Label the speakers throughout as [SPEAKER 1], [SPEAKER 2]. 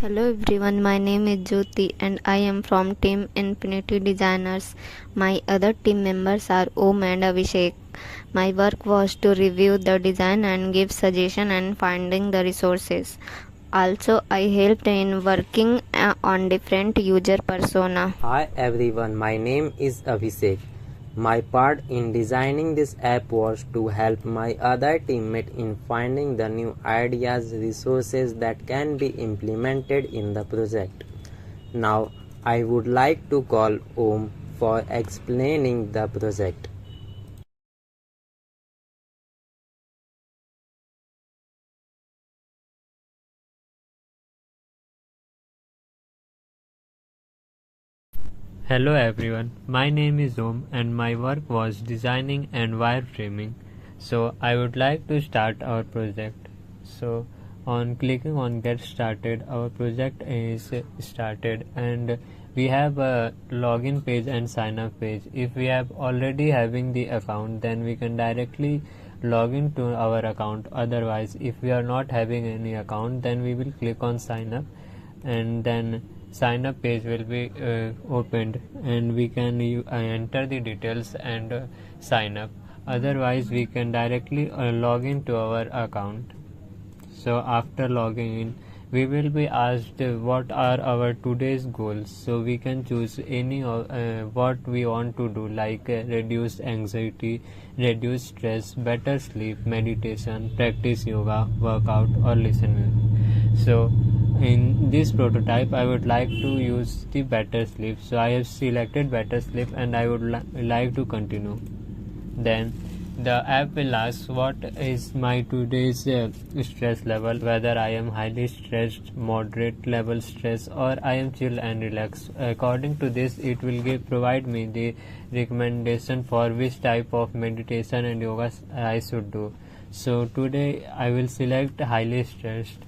[SPEAKER 1] Hello everyone, my name is Jyoti and I am from Team Infinity Designers. My other team members are Om and Abhishek. My work was to review the design and give suggestion and finding the resources. Also, I helped in working on different user persona.
[SPEAKER 2] Hi everyone, my name is Abhishek. My part in designing this app was to help my other teammate in finding the new ideas, resources that can be implemented in the project. Now, I would like to call Om for explaining the project.
[SPEAKER 3] Hello everyone, my name is Om and my work was designing and wireframing. So I would like to start our project. So on clicking on get started, our project is started and we have a login page and sign up page. If we have already having the account, then we can directly log into our account. Otherwise, if we are not having any account, then we will click on sign up and then sign up page will be opened and we can enter the details and sign up. Otherwise we can directly log into our account. So after logging in, we will be asked what are our today's goals. So we can choose any what we want to do, like reduce anxiety, reduce stress, better sleep, meditation, practice yoga, workout, or listen music. So in this prototype, I would like to use the better sleep. So I have selected better sleep and I would like to continue. Then the app will ask what is my today's stress level, whether I am highly stressed, moderate level stress, or I am chill and relaxed. According to this, it will provide me the recommendation for which type of meditation and yoga I should do. So today I will select highly stressed.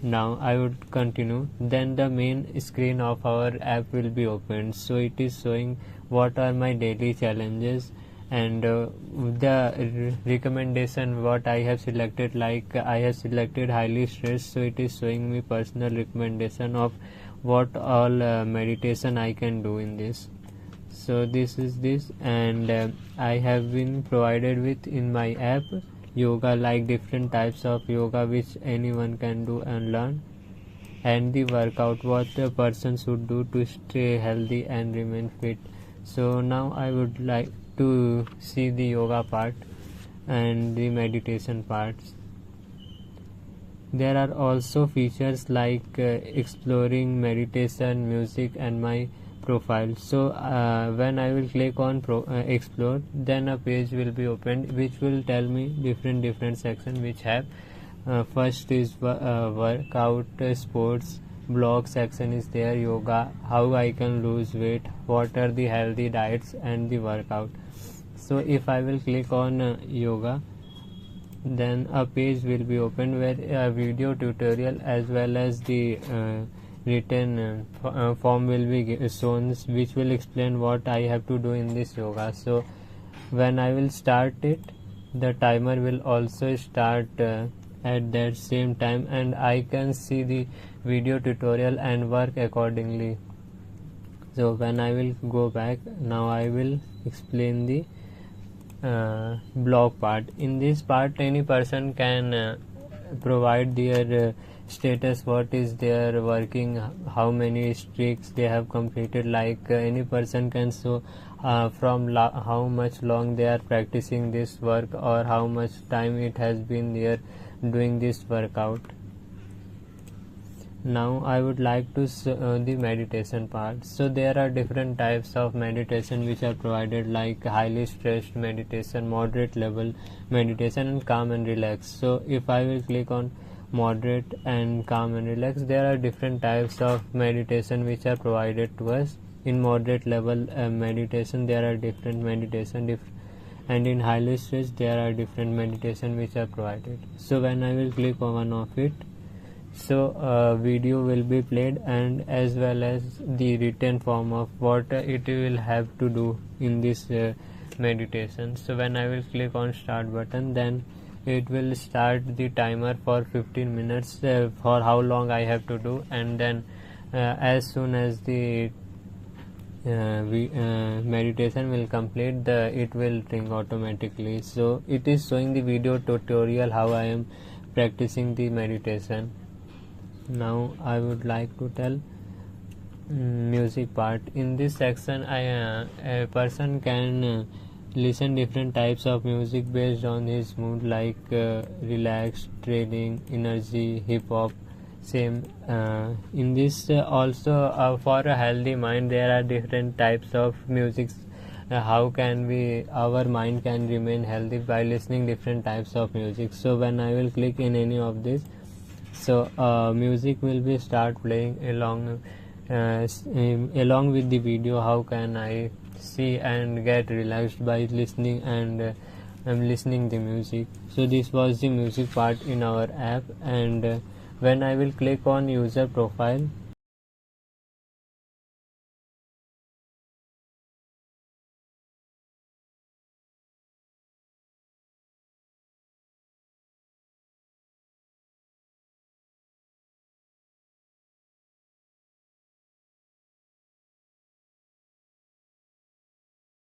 [SPEAKER 3] Now I would continue. Then the main screen of our app will be opened. So it is showing what are my daily challenges and the recommendation what I have selected, like I have selected highly stressed, so it is showing me personal recommendation of what all meditation I can do in this. So this is this, and I have been provided with in my app yoga, like different types of yoga which anyone can do and learn, and the workout what a person should do to stay healthy and remain fit. So now I would like to see the yoga part and the meditation parts. There are also features like exploring meditation, music, and my profile. So when I will click on explore, then a page will be opened which will tell me different sections which have first is workout, sports, blog section is there, yoga, how I can lose weight, what are the healthy diets, and the workout. So if I will click on yoga, then a page will be opened where a video tutorial as well as the written form will be shown, which will explain what I have to do in this yoga. So when I will start it, the timer will also start at that same time, and I can see the video tutorial and work accordingly. So when I will go back, now I will explain the blog part. In this part, any person can provide their status, what is their working, how many streaks they have completed, like any person can show from how much long they are practicing this work or how much time it has been there doing this workout. Now I would like to the meditation part. So there are different types of meditation which are provided, like highly stressed meditation, moderate level meditation, and calm and relax. So if I will click on moderate and calm and relax, there are different types of meditation which are provided to us. In moderate level meditation, there are different meditation and in highly stressed there are different meditation which are provided. So when I will click on one of it, so video will be played and as well as the written form of what it will have to do in this meditation. So when I will click on start button, then it will start the timer for 15 minutes for how long I have to do, and then as soon as the meditation will complete, it will ring automatically. So it is showing the video tutorial how I am practicing the meditation. Now I would like to tell music part. In this section, a person can listen different types of music based on his mood, like relaxed, training, energy, hip hop. Same in this also for a healthy mind there are different types of music. How can our mind can remain healthy by listening different types of music. So when I will click in any of this, so music will be start playing along with the video. How can I see and get relaxed by listening, and I'm listening the music. So this was the music part in our app. And when I will click on user profile,